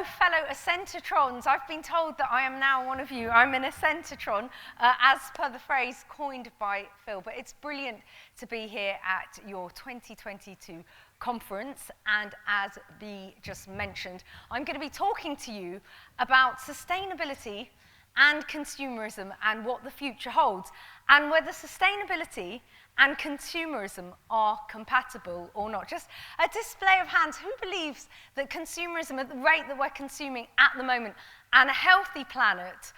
Hello, fellow Ascentitrons. I've been told that I am now one of you. I'm an Ascentitron, as per the phrase coined by Phil. But it's brilliant to be here at your 2022 conference. And as Bea just mentioned, I'm going to be talking to you about sustainability and consumerism and what the future holds, and whether sustainability and consumerism are compatible or not. Just a display of hands. Who believes that consumerism, at the rate that we're consuming at the moment, and a healthy planet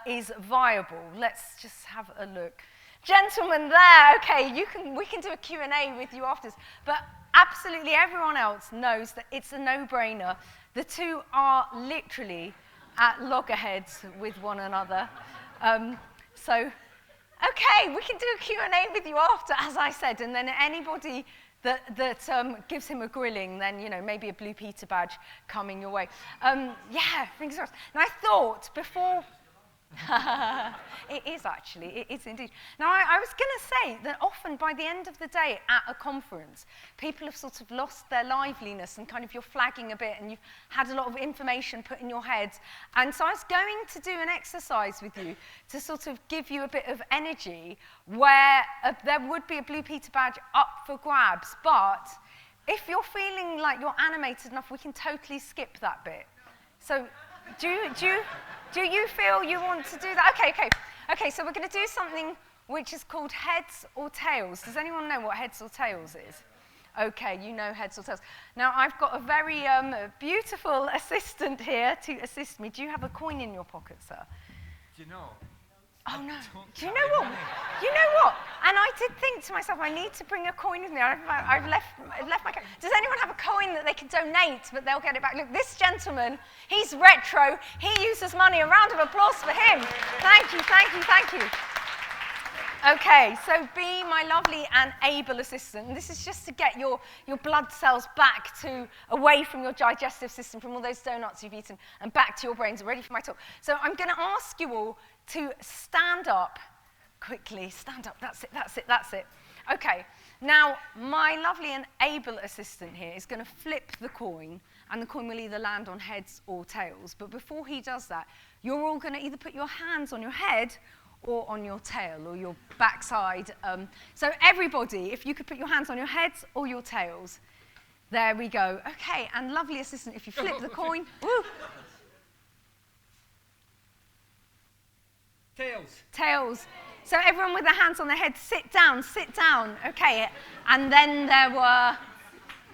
is viable? Let's just have a look. Gentlemen there, okay, we can do a Q&A with you after this, but absolutely everyone else knows that it's a no-brainer. The two are literally at loggerheads with one another. Okay, we can do a Q&A with you after, as I said, and then anybody that gives him a grilling, then, you know, maybe a Blue Peter badge coming your way. Yeah, fingers crossed. And I thought before... It is actually, it is indeed. Now, I was going to say that often by the end of the day at a conference, people have sort of lost their liveliness and kind of you're flagging a bit and you've had a lot of information put in your heads. And so I was going to do an exercise with you to sort of give you a bit of energy where there would be a Blue Peter badge up for grabs. But if you're feeling like you're animated enough, we can totally skip that bit. So do you feel you want to do that? Okay, so we're going to do something which is called heads or tails. Does anyone know what heads or tails is? Okay, you know heads or tails. Now, I've got a very beautiful assistant here to assist me. Do you have a coin in your pocket, sir? Do you know? Oh, no. Do you know what? You know what? And I did think to myself, I need to bring a coin with me. I've left my coin. Does anyone have a coin that they can donate, but they'll get it back? Look, this gentleman, he's retro. He uses money. A round of applause for him. Thank you, thank you, thank you. Okay, so Bea, my lovely and able assistant, and this is just to get your blood cells back away from your digestive system, from all those donuts you've eaten, and back to your brains, ready for my talk. So I'm going to ask you all to stand up quickly. Stand up. That's it. Okay. Now, my lovely and able assistant here is going to flip the coin, and the coin will either land on heads or tails. But before he does that, you're all going to either put your hands on your head or on your tail or your backside. So everybody, if you could put your hands on your heads or your tails. There we go. Okay, and lovely assistant, if you flip the coin. Woo. Tails. So everyone with their hands on their heads, sit down. Okay, and then there were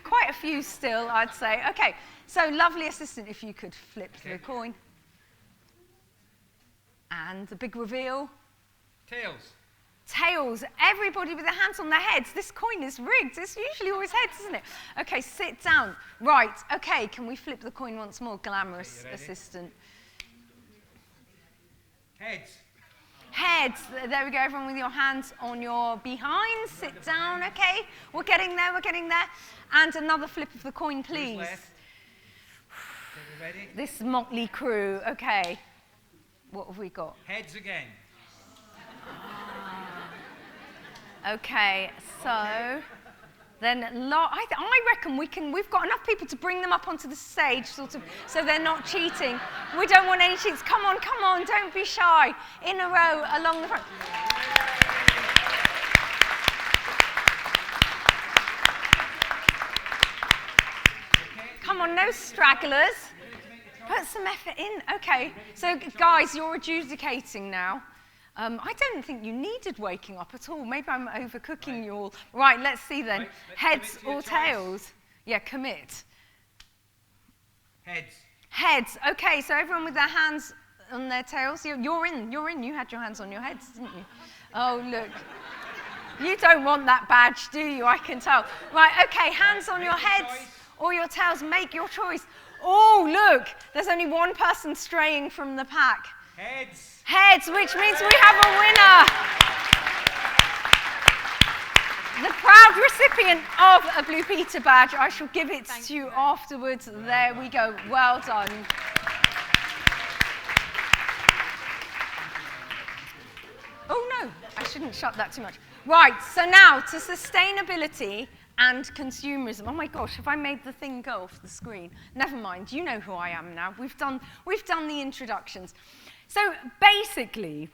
quite a few still, I'd say. Okay, so lovely assistant, if you could flip the coin. And the big reveal. Tails. Everybody with their hands on their heads. This coin is rigged. It's usually always heads, isn't it? Okay, sit down. Right, okay, can we flip the coin once more, glamorous assistant? Heads. There we go, everyone with your hands on your behinds. Sit down, okay? We're getting there. And another flip of the coin, please. Ready? This motley crew, okay. What have we got? Heads again. Okay, so then I reckon we've got enough people to bring them up onto the stage, sort of, so they're not cheating. We don't want any cheats. Come on, don't be shy. In a row along the front. Come on, no stragglers. Put some effort in. Okay, so guys, you're adjudicating now. I don't think you needed waking up at all. Maybe I'm overcooking you all. Right, let's see then. Heads or tails? Yeah, commit. Heads. Okay, so everyone with their hands on their tails. You're in. You had your hands on your heads, didn't you? Oh, look. You don't want that badge, do you? I can tell. Right, okay, hands on your heads or your tails. Make your choice. Oh, look, there's only one person straying from the pack. Heads, which means we have a winner. The proud recipient of a Blue Peter badge. I shall give it to you afterwards. There we go. Well done. Oh, no, I shouldn't shut that too much. Right, so now to sustainability and consumerism. Oh my gosh, have I made the thing go off the screen? Never mind, you know who I am now. We've done the introductions. So basically,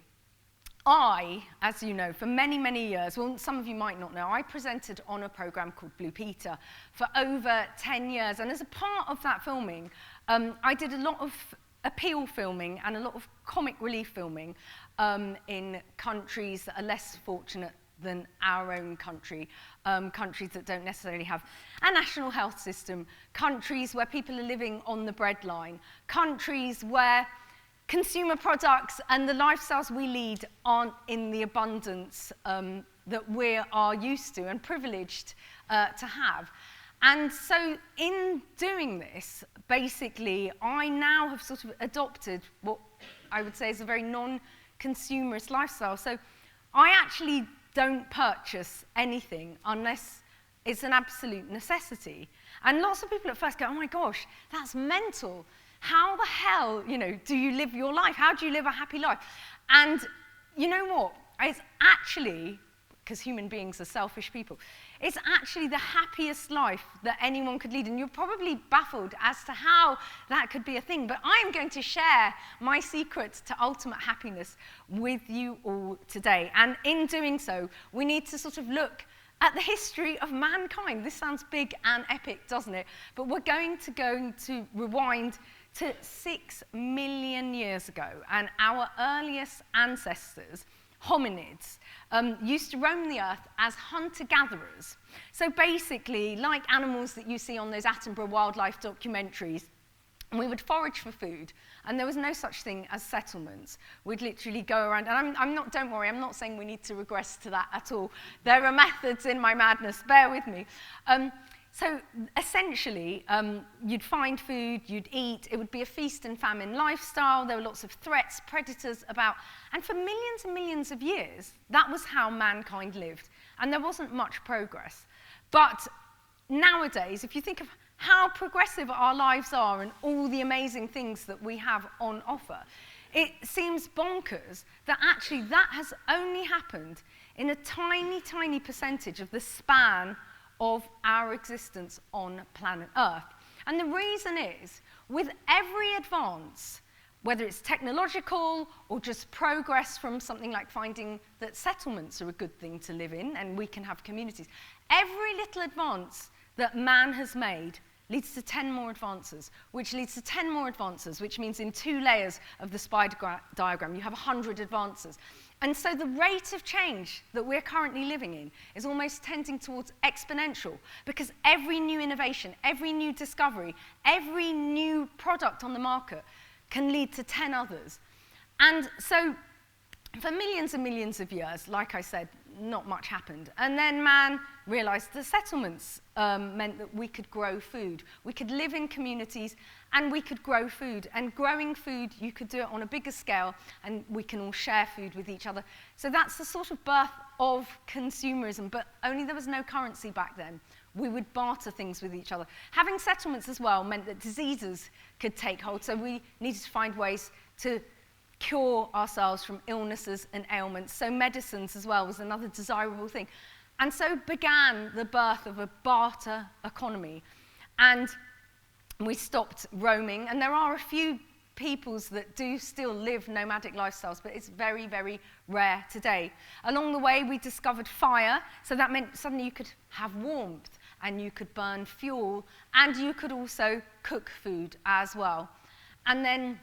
I, as you know, for many, many years, well, some of you might not know, I presented on a program called Blue Peter for over 10 years. And as a part of that filming, I did a lot of appeal filming and a lot of comic relief filming in countries that are less fortunate than our own country, countries that don't necessarily have a national health system, countries where people are living on the breadline, countries where consumer products and the lifestyles we lead aren't in the abundance that we are used to and privileged to have. And so in doing this, basically, I now have sort of adopted what I would say is a very non-consumerist lifestyle. So I actually don't purchase anything unless it's an absolute necessity. And lots of people at first go, oh my gosh, that's mental. How the hell, do you live your life? How do you live a happy life? And you know what? It's actually, because human beings are selfish people, it's actually the happiest life that anyone could lead. And you're probably baffled as to how that could be a thing. But I am going to share my secret to ultimate happiness with you all today. And in doing so, we need to sort of look at the history of mankind. This sounds big and epic, doesn't it? But we're going to rewind to 6 million years ago. And our earliest ancestors, hominids, used to roam the earth as hunter-gatherers. So basically, like animals that you see on those Attenborough wildlife documentaries, we would forage for food, and there was no such thing as settlements. We'd literally go around, and don't worry, I'm not saying we need to regress to that at all. There are methods in my madness, bear with me. So essentially, you'd find food, you'd eat, it would be a feast and famine lifestyle, there were lots of threats, predators about, and for millions and millions of years, that was how mankind lived, and there wasn't much progress. But nowadays, if you think of how progressive our lives are and all the amazing things that we have on offer, it seems bonkers that actually that has only happened in a tiny, tiny percentage of the span of our existence on planet Earth. And the reason is, with every advance, whether it's technological or just progress from something like finding that settlements are a good thing to live in and we can have communities, every little advance that man has made leads to 10 more advances, which leads to 10 more advances, which means in 2 layers of the spider diagram, you have 100 advances. And so the rate of change that we're currently living in is almost tending towards exponential, because every new innovation, every new discovery, every new product on the market can lead to 10 others. And so for millions and millions of years, like I said, not much happened. And then man realized the settlements meant that we could grow food. We could live in communities and we could grow food. And growing food, you could do it on a bigger scale, and we can all share food with each other. So that's the sort of birth of consumerism, but only there was no currency back then. We would barter things with each other. Having settlements as well meant that diseases could take hold, so we needed to find ways to cure ourselves from illnesses and ailments. So medicines as well was another desirable thing. And so began the birth of a barter economy. And we stopped roaming, and there are a few peoples that do still live nomadic lifestyles, but it's very, very rare today. Along the way, we discovered fire, so that meant suddenly you could have warmth, and you could burn fuel, and you could also cook food as well. And then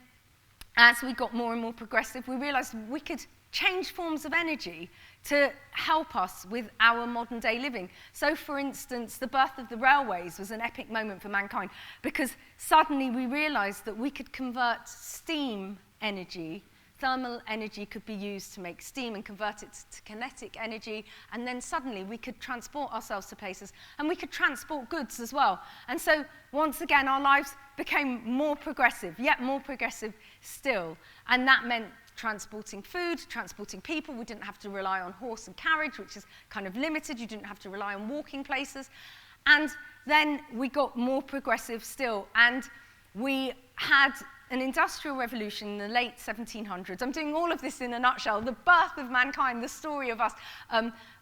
as we got more and more progressive, we realized we could change forms of energy to help us with our modern day living. So for instance, the birth of the railways was an epic moment for mankind, because suddenly we realized that we could convert steam energy, thermal energy could be used to make steam and convert it to kinetic energy, and then suddenly we could transport ourselves to places, and we could transport goods as well. And so once again, our lives became more progressive, yet more progressive still, and that meant transporting food, transporting people. We didn't have to rely on horse and carriage, which is kind of limited. You didn't have to rely on walking places. And then we got more progressive still, and we had an industrial revolution in the late 1700s. I'm doing all of this in a nutshell. The birth of mankind, the story of us,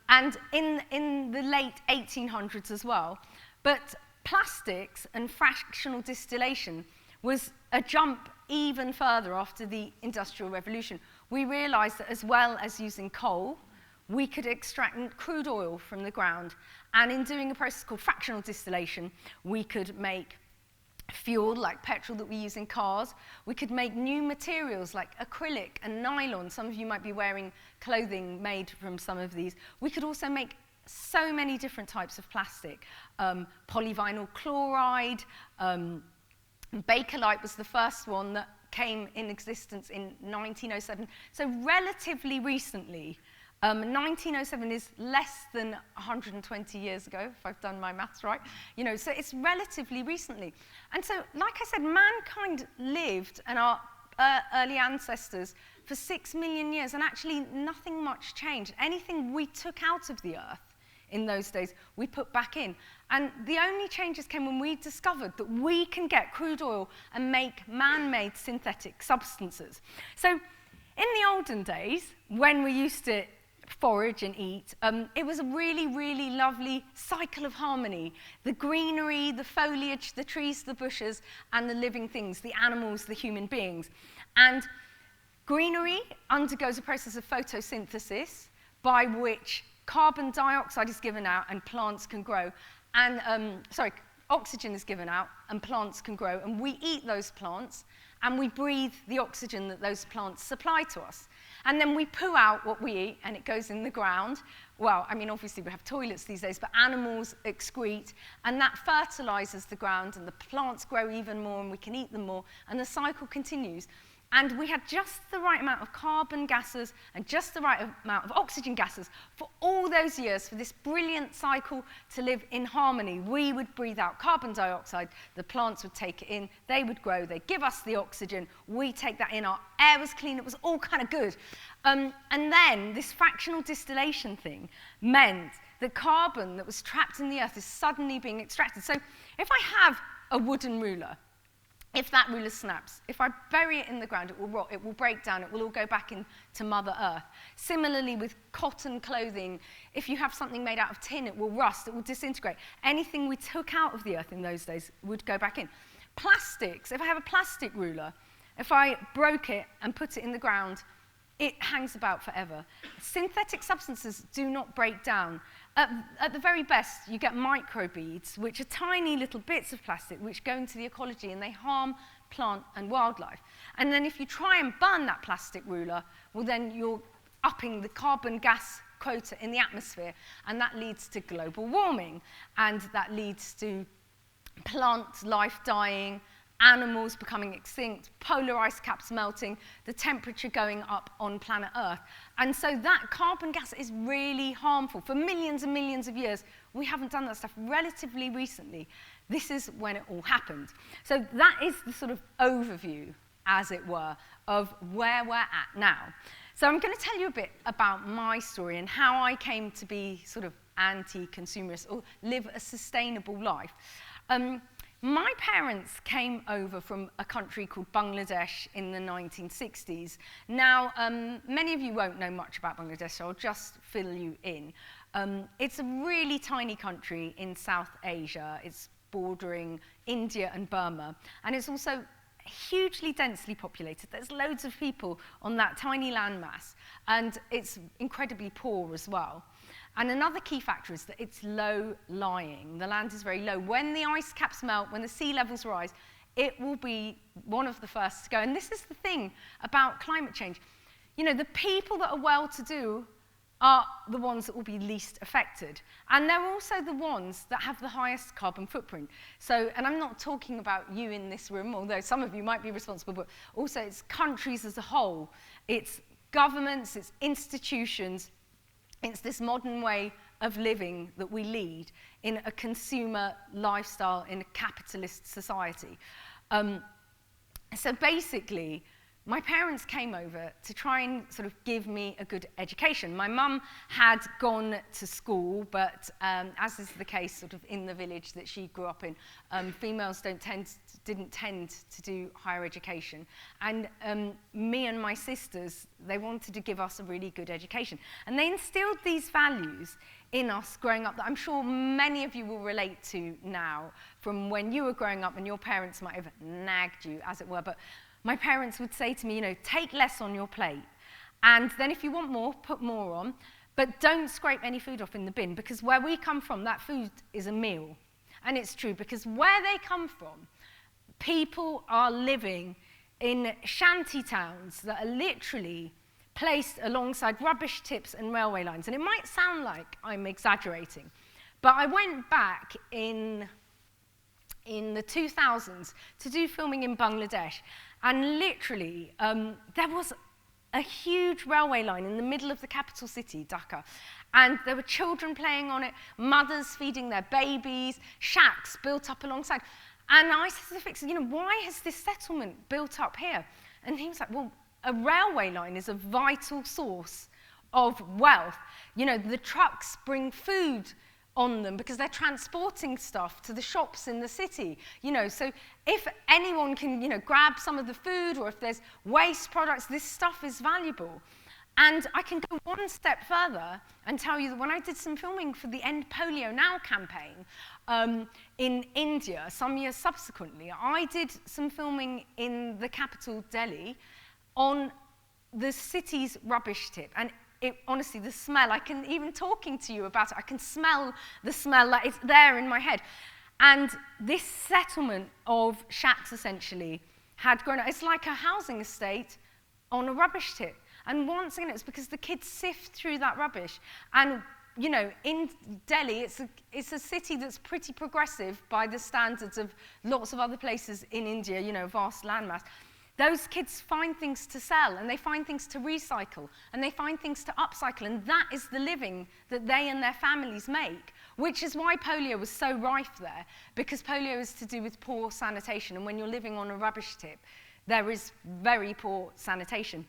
and in the late 1800s as well. But plastics and fractional distillation was a jump even further after the Industrial Revolution. We realized that as well as using coal, we could extract crude oil from the ground. And in doing a process called fractional distillation, we could make fuel like petrol that we use in cars. We could make new materials like acrylic and nylon. Some of you might be wearing clothing made from some of these. We could also make so many different types of plastic. Polyvinyl chloride, Bakelite was the first one that came in existence in 1907. So relatively recently, 1907 is less than 120 years ago, if I've done my maths right. So it's relatively recently. And so, like I said, mankind lived, and our early ancestors, for 6 million years, and actually nothing much changed. Anything we took out of the earth in those days, we put back in. And the only changes came when we discovered that we can get crude oil and make man-made synthetic substances. So in the olden days, when we used to forage and eat, it was a really, really lovely cycle of harmony. The greenery, the foliage, the trees, the bushes, and the living things, the animals, the human beings. And greenery undergoes a process of photosynthesis by which carbon dioxide is given out and plants can grow. And, oxygen is given out and plants can grow. And we eat those plants and we breathe the oxygen that those plants supply to us. And then we poo out what we eat and it goes in the ground. Well, I mean, obviously we have toilets these days, but animals excrete and that fertilizes the ground and the plants grow even more and we can eat them more and the cycle continues. And we had just the right amount of carbon gases and just the right amount of oxygen gases for all those years for this brilliant cycle to live in harmony. We would breathe out carbon dioxide, the plants would take it in, they would grow, they'd give us the oxygen, we take that in, our air was clean, it was all kind of good. And then this fractional distillation thing meant that carbon that was trapped in the earth is suddenly being extracted. So if I have a wooden ruler, if that ruler snaps, if I bury it in the ground, it will rot, it will break down, it will all go back into Mother Earth. Similarly with cotton clothing, if you have something made out of tin, it will rust, it will disintegrate. Anything we took out of the earth in those days would go back in. Plastics, if I have a plastic ruler, if I broke it and put it in the ground, it hangs about forever. Synthetic substances do not break down. At the very best, you get microbeads, which are tiny little bits of plastic which go into the ecology and they harm plant and wildlife. And then if you try and burn that plastic ruler, well then you're upping the carbon gas quota in the atmosphere, and that leads to global warming, and that leads to plant life dying, animals becoming extinct, polar ice caps melting, the temperature going up on planet Earth. And so that carbon gas is really harmful. For millions and millions of years, we haven't done that stuff. Relatively recently, this is when it all happened. So that is the sort of overview, as it were, of where we're at now. So I'm going to tell you a bit about my story and how I came to be sort of anti-consumerist or live a sustainable life. My parents came over from a country called Bangladesh in the 1960s. Now, many of you won't know much about Bangladesh, so I'll just fill you in. It's a really tiny country in South Asia. It's bordering India and Burma, and it's also hugely densely populated. There's loads of people on that tiny landmass, and it's incredibly poor as well. And another key factor is that it's low-lying. The land is very low. When the ice caps melt, when the sea levels rise, it will be one of the first to go. And this is the thing about climate change. You know, the people that are well-to-do are the ones that will be least affected. And they're also the ones that have the highest carbon footprint. So, and I'm not talking about you in this room, although some of you might be responsible, but also it's countries as a whole. It's governments, it's institutions. It's this modern way of living that we lead in a consumer lifestyle in a capitalist society. So basically, my parents came over to try and sort of give me a good education. My mum had gone to school, but as is the case sort of in the village that she grew up in, females don't tend didn't tend to do higher education. And me and my sisters, they wanted to give us a really good education. And they instilled these values in us growing up that I'm sure many of you will relate to now from when you were growing up and your parents might have nagged you, as it were. But my parents would say to me, you know, take less on your plate. And then if you want more, put more on. But don't scrape any food off in the bin, because where we come from, that food is a meal. And it's true, because where they come from, people are living in shanty towns that are literally placed alongside rubbish tips and railway lines. And it might sound like I'm exaggerating, but I went back in the 2000s to do filming in Bangladesh, and literally there was a huge railway line in the middle of the capital city, Dhaka, and there were children playing on it, mothers feeding their babies, shacks built up alongside. And I said to the fixer, you know, why has this settlement built up here? And he was like, well, a railway line is a vital source of wealth. You know, the trucks bring food on them because they're transporting stuff to the shops in the city. You know, so if anyone can, you know, grab some of the food, or if there's waste products, this stuff is valuable. And I can go one step further and tell you that when I did some filming for the End Polio Now campaign in India, some years subsequently, I did some filming in the capital, Delhi, on the city's rubbish tip. And honestly, the smell, I can, even talking to you about it, I can smell the smell, like it's there in my head. And this settlement of shacks, essentially, had grown up. It's like a housing estate on a rubbish tip. And once again, it's because the kids sift through that rubbish. And, you know, in Delhi, it's a city that's pretty progressive by the standards of lots of other places in India, you know, vast landmass. Those kids find things to sell, and they find things to recycle, and they find things to upcycle, and that is the living that they and their families make, which is why polio was so rife there, because polio is to do with poor sanitation, and when you're living on a rubbish tip, there is very poor sanitation.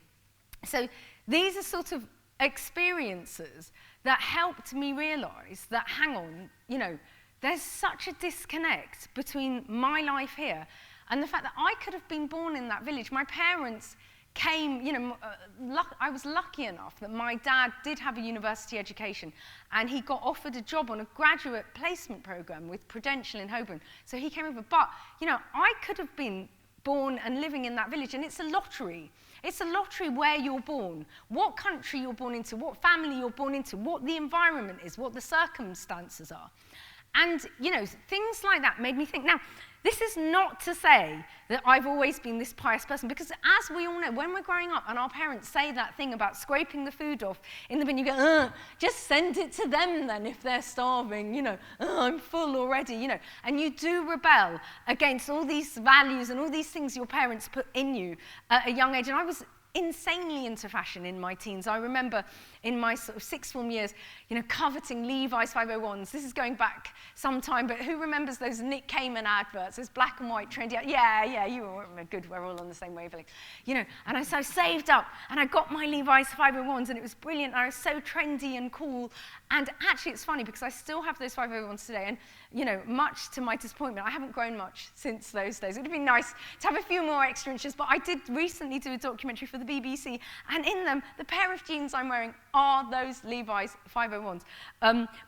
So these are sort of experiences that helped me realize that, hang on, you know, there's such a disconnect between my life here and the fact that I could have been born in that village. My parents came, you know, I was lucky enough that my dad did have a university education, and he got offered a job on a graduate placement program with Prudential in Holborn. So he came over. But, you know, I could have been born and living in that village, and it's a lottery. It's a lottery where you're born, what country you're born into, what family you're born into, what the environment is, what the circumstances are. And, you know, things like that made me think. Now, this is not to say that I've always been this pious person, because as we all know, when we're growing up and our parents say that thing about scraping the food off in the bin, you go, just send it to them then if they're starving, you know, I'm full already, you know. And you do rebel against all these values and all these things your parents put in you at a young age. And I was insanely into fashion in my teens. I remember in my sort of sixth form years, you know, coveting Levi's 501s. This is going back some time, but who remembers those Nick Kamen adverts? Those black and white trendy. Yeah, you were good. We're all on the same wavelength, you know. And I so saved up, and I got my Levi's 501s, and it was brilliant. I was so trendy and cool. And actually, it's funny because I still have those 501s today, and you know, much to my disappointment, I haven't grown much since those days. It would have been nice to have a few more extra inches, but I did recently do a documentary for the BBC, and in them, the pair of jeans I'm wearing are those Levi's 501s.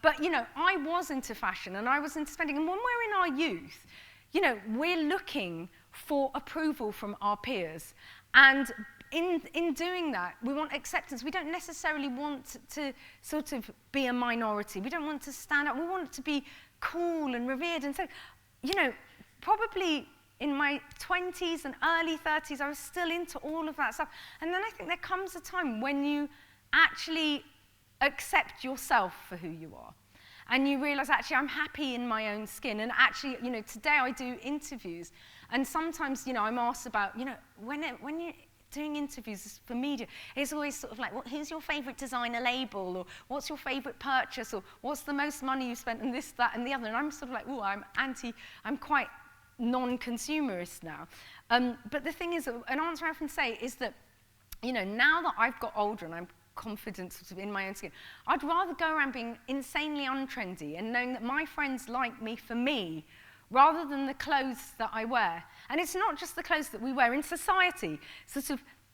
But, you know, I was into fashion, and I was into spending, and when we're in our youth, you know, we're looking for approval from our peers, and in doing that, we want acceptance. We don't necessarily want to sort of be a minority. We don't want to stand out. We want to be cool and revered. And so, you know, probably in my 20s and early 30s, I was still into all of that stuff. And then I think there comes a time when you actually accept yourself for who you are. And you realize, actually, I'm happy in my own skin. And actually, you know, today I do interviews. And sometimes, you know, I'm asked about, you know, when you're doing interviews for media, it's always sort of like, well, who's your favorite designer label, or what's your favorite purchase, or what's the most money you spent on this, that, and the other. And I'm sort of like, oh, I'm quite non-consumerist now. But the thing is, an answer I often say is that, you know, now that I've got older and I'm confident sort of in my own skin, I'd rather go around being insanely untrendy and knowing that my friends like me for me, rather than the clothes that I wear. And it's not just the clothes that we wear. In society,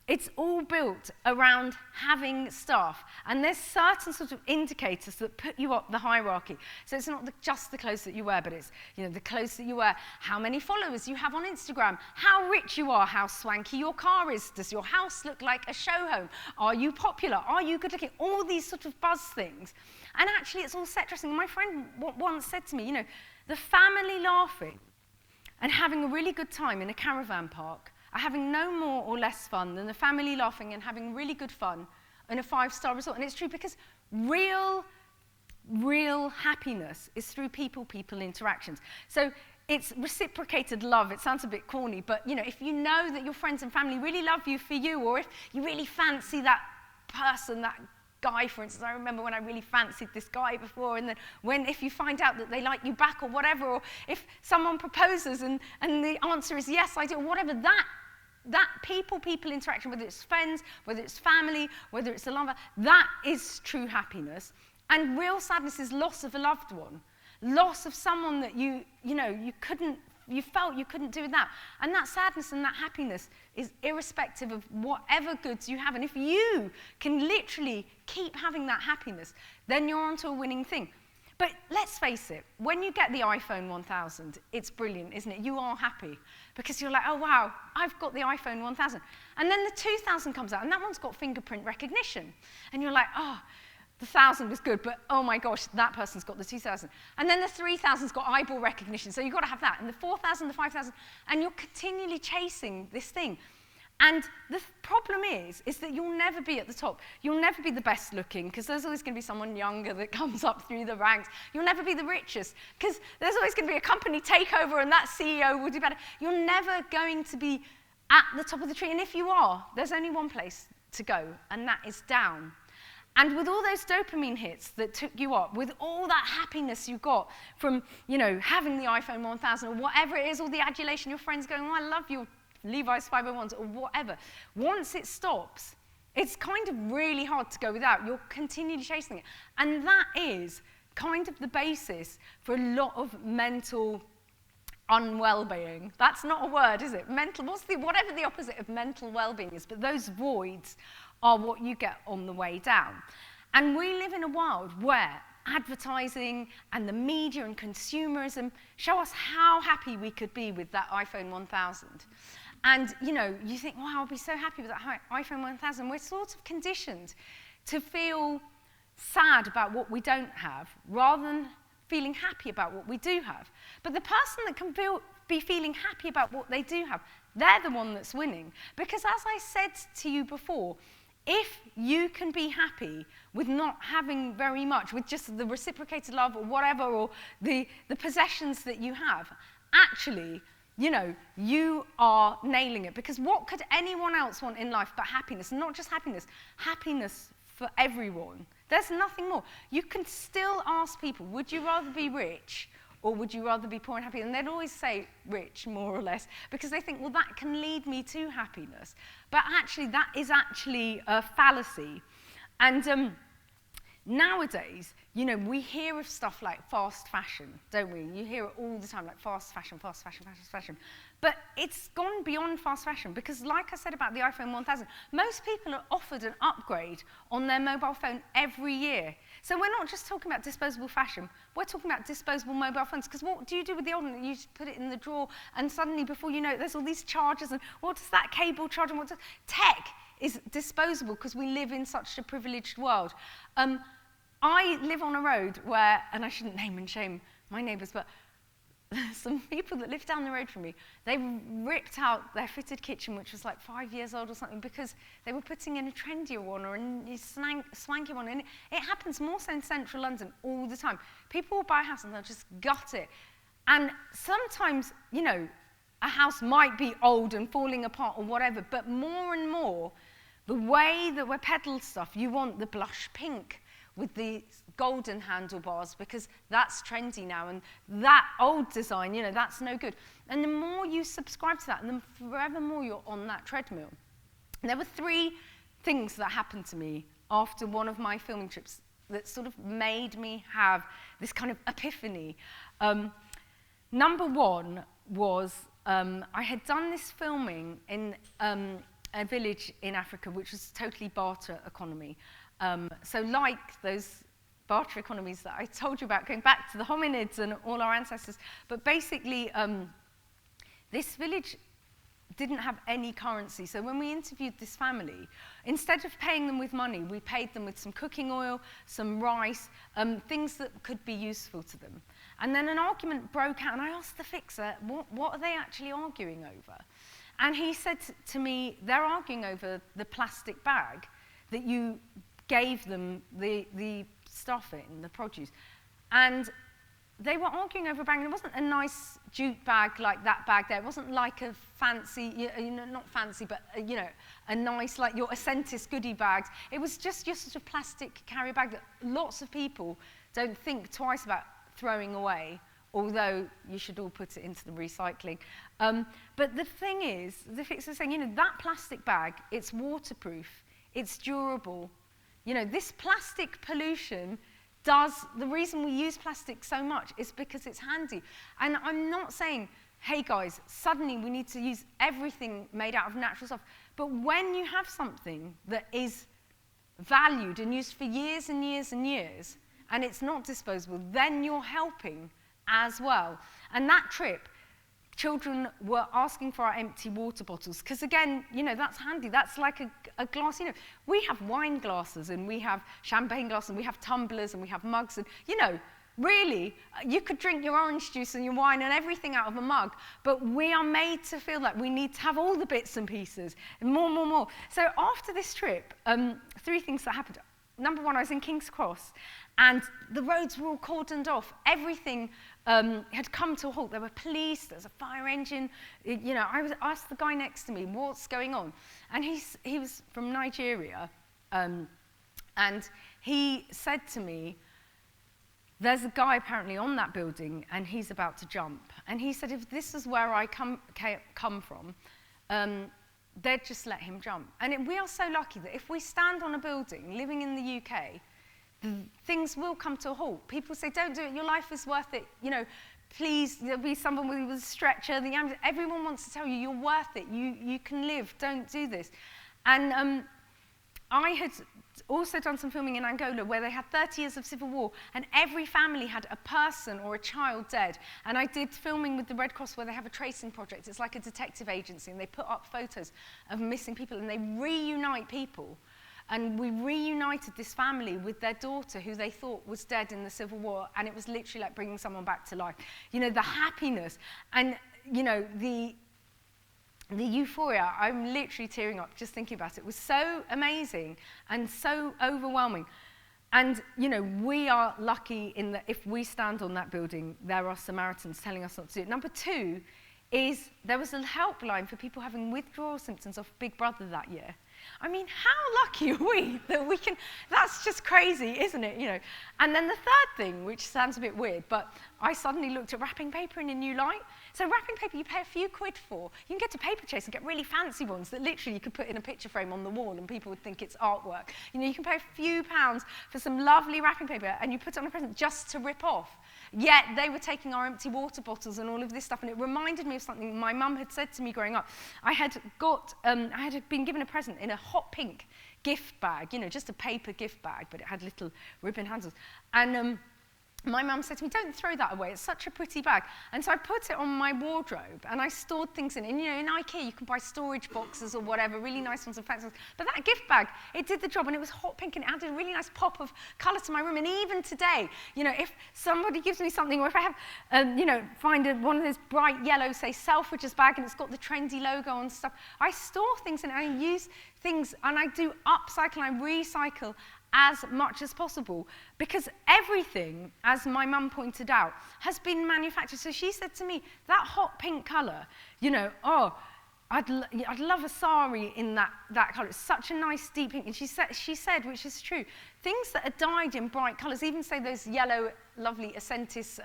it's all built around having stuff. And there's certain sort of indicators that put you up the hierarchy. So it's not just the clothes that you wear, but it's the clothes that you wear, how many followers you have on Instagram, how rich you are, how swanky your car is, does your house look like a show home, are you popular, are you good looking, all these sort of buzz things. And actually it's all set dressing. My friend once said to me, the family laughing and having a really good time in a caravan park are having no more or less fun than the family laughing and having really good fun in a 5-star resort. And it's true, because real happiness is through people-people interactions. So it's reciprocated love. It sounds a bit corny, but if you know that your friends and family really love you for you, or if you really fancy that person, that guy, for instance. I remember when I really fancied this guy before, and then if you find out that they like you back or whatever, or if someone proposes and the answer is yes, I do, or whatever, that people interaction, whether it's friends, whether it's family, whether it's a lover, that is true happiness. And real sadness is loss of a loved one, loss of someone that you felt you couldn't do without. And that sadness and that happiness is irrespective of whatever goods you have. And if you can literally keep having that happiness, then you're onto a winning thing. But let's face it, when you get the iPhone 1000, it's brilliant, isn't it? You are happy because you're like, oh wow, I've got the iPhone 1000. And then the 2000 comes out, and that one's got fingerprint recognition. And you're like, oh, the 1000 was good, but oh my gosh, that person's got the 2000. And then the 3000's got eyeball recognition, so you've got to have that. And the 4000, the 5000, and you're continually chasing this thing. And the problem is that you'll never be at the top. You'll never be the best looking, because there's always going to be someone younger that comes up through the ranks. You'll never be the richest, because there's always going to be a company takeover and that CEO will do better. You're never going to be at the top of the tree. And if you are, there's only one place to go, and that is down. And with all those dopamine hits that took you up, with all that happiness you got from, having the iPhone 1000 or whatever it is, all the adulation, your friends going, oh, I love your Levi's 501s or whatever. Once it stops, it's kind of really hard to go without. You're continually chasing it. And that is kind of the basis for a lot of mental unwell-being. That's not a word, is it? Whatever the opposite of mental well-being is, but those voids are what you get on the way down. And we live in a world where advertising and the media and consumerism show us how happy we could be with that iPhone 1000. And, you think, wow, I'll be so happy with that iPhone 1000. We're sort of conditioned to feel sad about what we don't have rather than feeling happy about what we do have. But the person that can be feeling happy about what they do have, they're the one that's winning. Because as I said to you before, if you can be happy with not having very much, with just the reciprocated love or whatever, or the possessions that you have, actually, you are nailing it. Because what could anyone else want in life but happiness? And not just happiness, happiness for everyone. There's nothing more. You can still ask people, would you rather be rich or would you rather be poor and happy? And they'd always say rich, more or less, because they think, well, that can lead me to happiness. But actually, that is actually a fallacy. And nowadays, we hear of stuff like fast fashion, don't we? You hear it all the time, like fast fashion, fast fashion, fast fashion. But it's gone beyond fast fashion, because like I said about the iPhone 1000, most people are offered an upgrade on their mobile phone every year. So we're not just talking about disposable fashion, we're talking about disposable mobile phones, because what do you do with the old one? You just put it in the drawer, and suddenly, before you know it, there's all these chargers, and what does that cable charge, and tech is disposable, because we live in such a privileged world. I live on a road where, and I shouldn't name and shame my neighbours, but some people that live down the road from me, they ripped out their fitted kitchen, which was like 5 years old or something, because they were putting in a trendier one or a swanky one. And it happens more so in central London all the time. People will buy a house and they'll just gut it. And sometimes, a house might be old and falling apart or whatever, but more and more, the way that we're peddled stuff, you want the blush pink with the golden handlebars, because that's trendy now, and that old design, that's no good. And the more you subscribe to that, and then forevermore you're on that treadmill. And there were 3 things that happened to me after one of my filming trips that sort of made me have this kind of epiphany. Number one was, I had done this filming in a village in Africa, which was totally barter economy. So like those barter economies that I told you about, going back to the hominids and all our ancestors, but basically this village didn't have any currency. So when we interviewed this family, instead of paying them with money, we paid them with some cooking oil, some rice, things that could be useful to them. And then an argument broke out, and I asked the fixer, what are they actually arguing over? And he said to me, they're arguing over the plastic bag that you gave them the stuff in, the produce. And they were arguing over a bag, and it wasn't a nice jute bag like that bag there. It wasn't like a fancy, not fancy, but a nice, like your Ascentis goodie bags. It was just your sort of plastic carrier bag that lots of people don't think twice about throwing away, although you should all put it into the recycling. But the thing is, the fixer was saying, that plastic bag, it's waterproof, it's durable. This plastic pollution the reason we use plastic so much is because it's handy. And I'm not saying, hey guys, suddenly we need to use everything made out of natural stuff. But when you have something that is valued and used for years and years and years, and it's not disposable, then you're helping as well. And that trip, children were asking for our empty water bottles, because again, that's handy. That's like a glass, we have wine glasses, and we have champagne glasses, and we have tumblers, and we have mugs, and really, you could drink your orange juice and your wine and everything out of a mug, but we are made to feel like we need to have all the bits and pieces, and more. So after this trip, 3 things that happened. Number one, I was in King's Cross, and the roads were all cordoned off. Everything had come to a halt. There were police, there was a fire engine. I asked the guy next to me, what's going on? And he was from Nigeria, and he said to me, there's a guy apparently on that building, and he's about to jump. And he said, if this is where I come from, they'd just let him jump. And we are so lucky that if we stand on a building living in the UK, things will come to a halt. People say, don't do it, your life is worth it. Please, there'll be someone with a stretcher. Everyone wants to tell you, you're worth it. You can live, don't do this. And I had also done some filming in Angola where they had 30 years of civil war, and every family had a person or a child dead. And I did filming with the Red Cross where they have a tracing project. It's like a detective agency, and they put up photos of missing people, and they reunite people. And we reunited this family with their daughter, who they thought was dead in the Civil War, and it was literally like bringing someone back to life. The happiness and, the euphoria, I'm literally tearing up just thinking about it. It was so amazing and so overwhelming. And, we are lucky in that if we stand on that building, there are Samaritans telling us not to do it. Number 2 is there was a helpline for people having withdrawal symptoms of Big Brother that year. I mean, how lucky are we that we can, that's just crazy, isn't it? And then the third thing, which sounds a bit weird, but I suddenly looked at wrapping paper in a new light. So wrapping paper you pay a few quid for. You can get to Paper Chase and get really fancy ones that literally you could put in a picture frame on the wall and people would think it's artwork. You can pay a few pounds for some lovely wrapping paper and you put it on a present just to rip off. Yet they were taking our empty water bottles and all of this stuff, and it reminded me of something my mum had said to me growing up. I had been given a present in a hot pink gift bag, just a paper gift bag, but it had little ribbon handles. And my mum said to me, don't throw that away, it's such a pretty bag. And so I put it on my wardrobe and I stored things in it. And in IKEA you can buy storage boxes or whatever, really nice ones and fancy ones. But that gift bag, it did the job, and it was hot pink and it added a really nice pop of colour to my room. And even today, if somebody gives me something, or if I have, find one of those bright yellow, say, Selfridges bag, and it's got the trendy logo and stuff, I store things in it, I use things, and I do upcycle, I recycle as much as possible, because everything, as my mum pointed out, has been manufactured. So she said to me, that hot pink colour, I'd love a sari in that colour. It's such a nice deep pink. And she said, which is true, things that are dyed in bright colours, even say those yellow, lovely Ascentis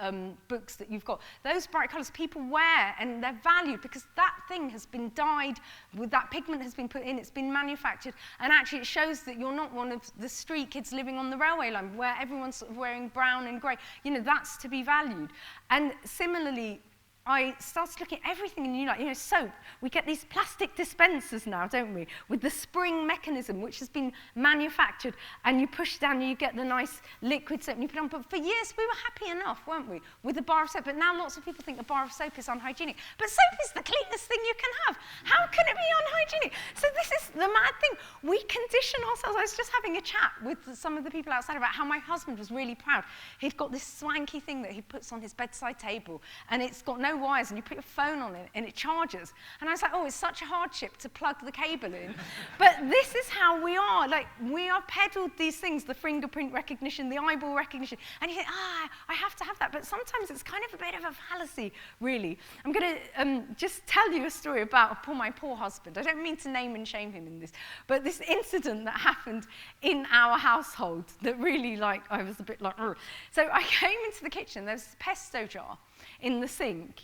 books that you've got, those bright colours people wear and they're valued because that thing has been dyed, with that pigment has been put in, it's been manufactured, and actually it shows that you're not one of the street kids living on the railway line where everyone's sort of wearing brown and grey. That's to be valued. And similarly, I started looking at everything in soap. We get these plastic dispensers now, don't we, with the spring mechanism, which has been manufactured, and you push down and you get the nice liquid soap and you put it on. But for years, we were happy enough, weren't we, with a bar of soap. But now lots of people think a bar of soap is unhygienic. But soap is the cleanest thing you can have. How can it be unhygienic? So this is the mad thing. We condition ourselves. I was just having a chat with some of the people outside about how my husband was really proud. He'd got this swanky thing that he puts on his bedside table, and it's got no wires, and you put your phone on it and it charges. And I was like, oh, it's such a hardship to plug the cable in. But this is how we are. Like, we are peddled these things, the fingerprint recognition, the eyeball recognition, and you think, I have to have that. But sometimes it's kind of a bit of a fallacy, really. I'm going to just tell you a story about my poor husband. I don't mean to name and shame him in this, but this incident that happened in our household that really, I was a bit like, ugh. So I came into the kitchen, there was a pesto jar in the sink,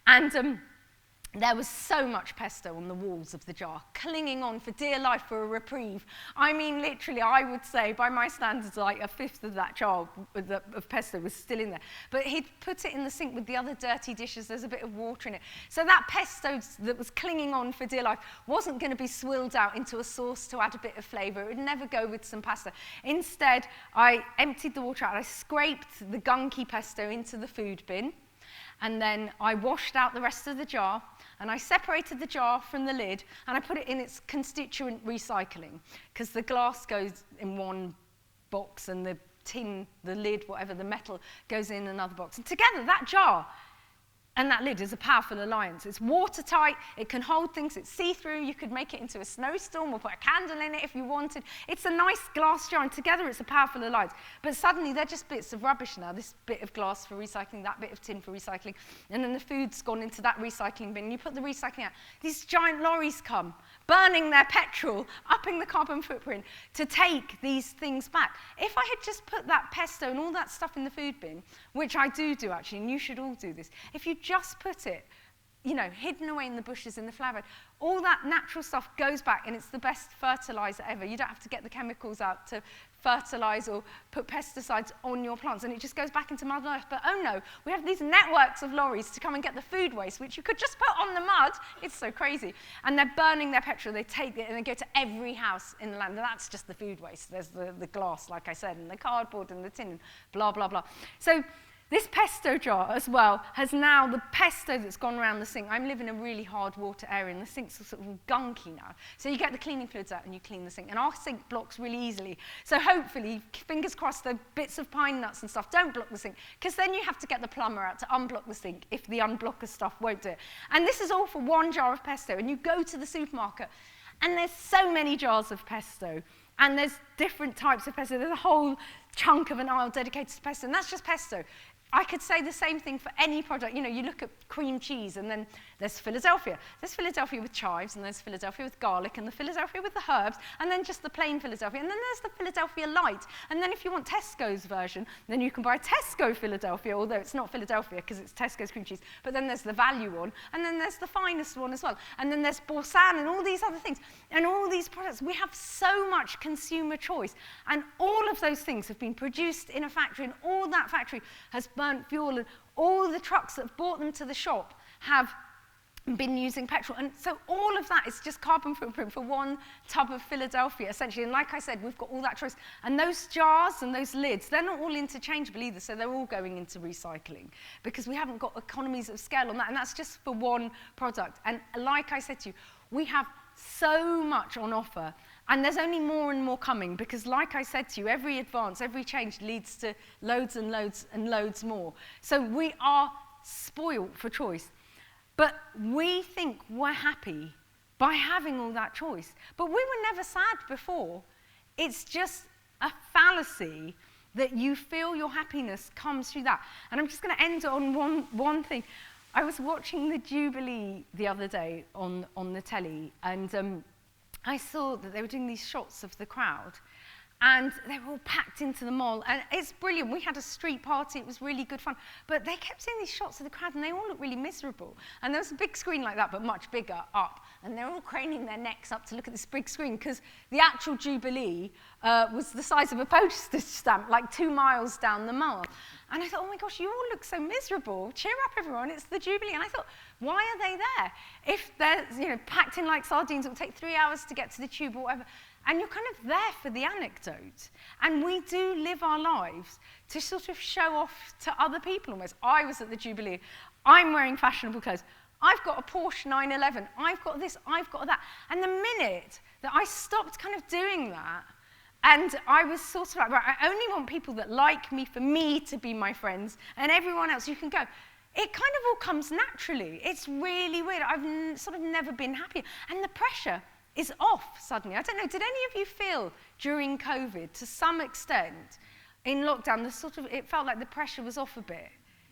and there was so much pesto on the walls of the jar, clinging on for dear life for a reprieve. I mean, literally, I would say, by my standards, like a fifth of that jar of pesto was still in there. But he'd put it in the sink with the other dirty dishes. There's a bit of water in it. So that pesto that was clinging on for dear life wasn't going to be swilled out into a sauce to add a bit of flavour. It would never go with some pasta. Instead, I emptied the water out. I scraped the gunky pesto into the food bin. And then I washed out the rest of the jar, and I separated the jar from the lid, and I put it in its constituent recycling, because the glass goes in one box, and the tin, the lid, whatever, the metal, goes in another box. And together, that jar and that lid is a powerful alliance. It's watertight, it can hold things, it's see-through, you could make it into a snowstorm or put a candle in it if you wanted. It's a nice glass jar, and together it's a powerful alliance. But suddenly they're just bits of rubbish now, this bit of glass for recycling, that bit of tin for recycling, and then the food's gone into that recycling bin, and you put the recycling out. These giant lorries come, burning their petrol, upping the carbon footprint to take these things back. If I had just put that pesto and all that stuff in the food bin, which I do actually, and you should all do this, if you just put it, hidden away in the bushes, in the flower bed, all that natural stuff goes back, and it's the best fertilizer ever. You don't have to get the chemicals out to fertilize or put pesticides on your plants, and it just goes back into Mother Earth. But oh no, we have these networks of lorries to come and get the food waste, which you could just put on the mud. It's so crazy. And they're burning their petrol, they take it, and they go to every house in the land, and that's just the food waste. There's the glass, like I said, and the cardboard and the tin, and blah, blah, blah. So this pesto jar as well has now the pesto that's gone around the sink. I live in a really hard water area, and the sink's sort of gunky now. So you get the cleaning fluids out and you clean the sink. And our sink blocks really easily. So hopefully, fingers crossed, the bits of pine nuts and stuff don't block the sink, because then you have to get the plumber out to unblock the sink if the unblocker stuff won't do it. And this is all for one jar of pesto. And you go to the supermarket, and there's so many jars of pesto. And there's different types of pesto. There's a whole chunk of an aisle dedicated to pesto, and that's just pesto. I could say the same thing for any product. You look at cream cheese, and then there's Philadelphia. There's Philadelphia with chives, and there's Philadelphia with garlic, and the Philadelphia with the herbs, and then just the plain Philadelphia. And then there's the Philadelphia Light. And then if you want Tesco's version, then you can buy Tesco Philadelphia, although it's not Philadelphia because it's Tesco's cream cheese. But then there's the value one, and then there's the finest one as well. And then there's Boursin and all these other things. And all these products, we have so much consumer choice. And all of those things have been produced in a factory, and all that factory has burnt fuel, and all the trucks that brought them to the shop have been using petrol. And so all of that is just carbon footprint for one tub of Philadelphia, essentially. And like I said, we've got all that choice. And those jars and those lids, they're not all interchangeable either, so they're all going into recycling, because we haven't got economies of scale on that, and that's just for one product. And like I said to you, we have so much on offer, and there's only more and more coming, because like I said to you, every advance, every change leads to loads and loads and loads more. So we are spoiled for choice. But we think we're happy by having all that choice. But we were never sad before. It's just a fallacy that you feel your happiness comes through that. And I'm just going to end on one thing. I was watching the Jubilee the other day on the telly, and I saw that they were doing these shots of the crowd. and they were all packed into the mall, and it's brilliant. We had a street party, it was really good fun, but they kept seeing these shots of the crowd, and they all looked really miserable. And there was a big screen like that, but much bigger, up, and they're all craning their necks up to look at this big screen, because the actual Jubilee was the size of a postage stamp, like 2 miles down the mall. And I thought, oh my gosh, you all look so miserable. Cheer up, everyone, it's the Jubilee. And I thought, why are they there? If they're packed in like sardines, it will take 3 hours to get to the tube or whatever. And you're kind of there for the anecdote. And we do live our lives to sort of show off to other people almost. I was at the Jubilee. I'm wearing fashionable clothes. I've got a Porsche 911. I've got this, I've got that. And the minute that I stopped kind of doing that, and I was sort of like, right, I only want people that like me for me to be my friends, and everyone else, you can go. It kind of all comes naturally. It's really weird. I've sort of never been happier. And the pressure is off suddenly. I don't know, did any of you feel during COVID, to some extent, in lockdown, it felt like the pressure was off a bit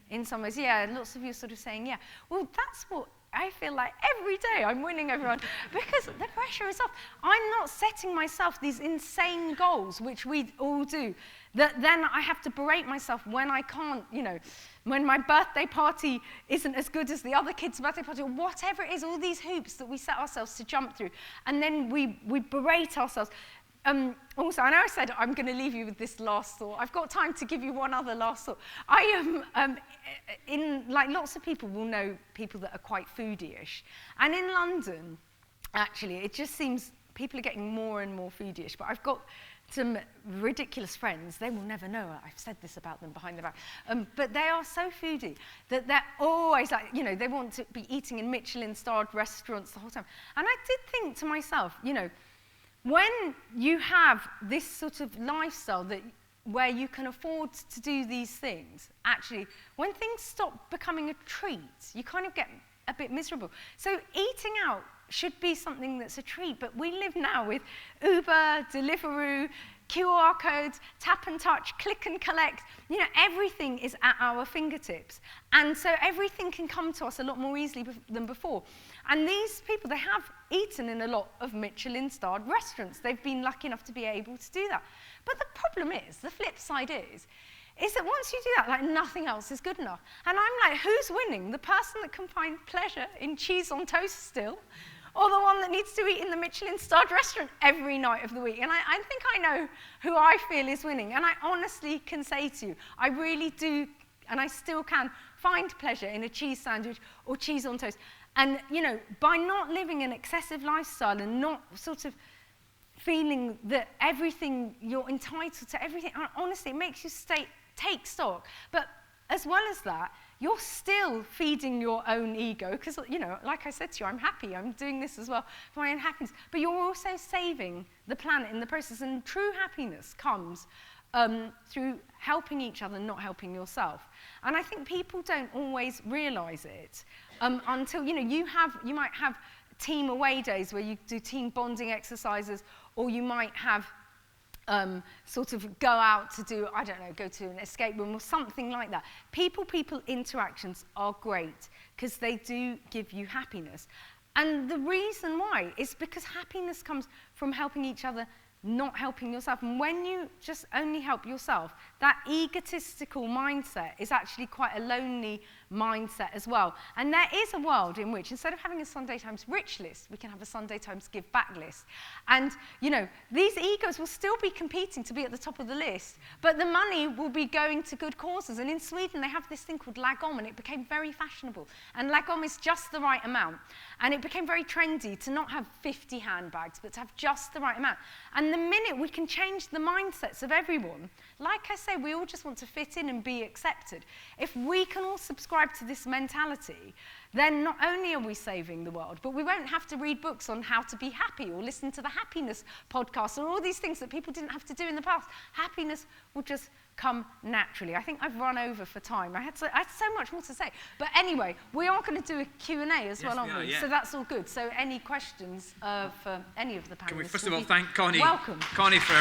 in some ways? Yeah, lots of you sort of saying, yeah. Well, that's what I feel like every day. I'm winning everyone because the pressure is off. I'm not setting myself these insane goals, which we all do, that then I have to berate myself when I can't, when my birthday party isn't as good as the other kid's birthday party, or whatever it is, all these hoops that we set ourselves to jump through. And then we berate ourselves. Also, I know I said I'm going to leave you with this last thought. I've got time to give you one other last thought. Lots of people will know people that are quite foodie-ish. And in London, actually, it just seems people are getting more and more foodie-ish. But I've got some ridiculous friends. They will never know I've said this about them behind their back. But they are so foodie that they're always they want to be eating in Michelin-starred restaurants the whole time. And I did think to myself, when you have this sort of lifestyle where you can afford to do these things, actually, when things stop becoming a treat, you kind of get a bit miserable. So eating out should be something that's a treat, but we live now with Uber, Deliveroo, QR codes, tap and touch, click and collect. Everything is at our fingertips. And so everything can come to us a lot more easily than before. And these people, they have eaten in a lot of Michelin-starred restaurants. They've been lucky enough to be able to do that. But the problem is, the flip side is that once you do that, nothing else is good enough. And I'm like, who's winning? The person that can find pleasure in cheese on toast still, or the one that needs to eat in the Michelin-starred restaurant every night of the week? And I think I know who I feel is winning. And I honestly can say to you, I really do, and I still can, find pleasure in a cheese sandwich or cheese on toast. And, by not living an excessive lifestyle and not sort of feeling that you're entitled to everything, honestly, it makes you take stock. But as well as that, you're still feeding your own ego, because, like I said to you, I'm happy, I'm doing this as well for my own happiness, but you're also saving the planet in the process, and true happiness comes through helping each other, not helping yourself. And I think people don't always realise it until, you might have team away days where you do team bonding exercises, or you might have sort of go out to do, go to an escape room or something like that. People interactions are great because they do give you happiness. And the reason why is because happiness comes from helping each other, not helping yourself. And when you just only help yourself, that egotistical mindset is actually quite a lonely mindset as well. And there is a world in which, instead of having a Sunday Times rich list, we can have a Sunday Times give back list. And, these egos will still be competing to be at the top of the list, but the money will be going to good causes. And in Sweden, they have this thing called lagom, and it became very fashionable. And lagom is just the right amount. And it became very trendy to not have 50 handbags, but to have just the right amount. And the minute we can change the mindsets of everyone, like I say, we all just want to fit in and be accepted. If we can all subscribe to this mentality, then not only are we saving the world, but we won't have to read books on how to be happy or listen to the happiness podcast or all these things that people didn't have to do in the past. Happiness will just come naturally. I think I've run over for time. I had so much more to say. But anyway, we are going to do a Q&A as well, aren't we? Yeah. So that's all good. So any questions for any of the panelists? Can we first of all thank Connie? Welcome. Connie for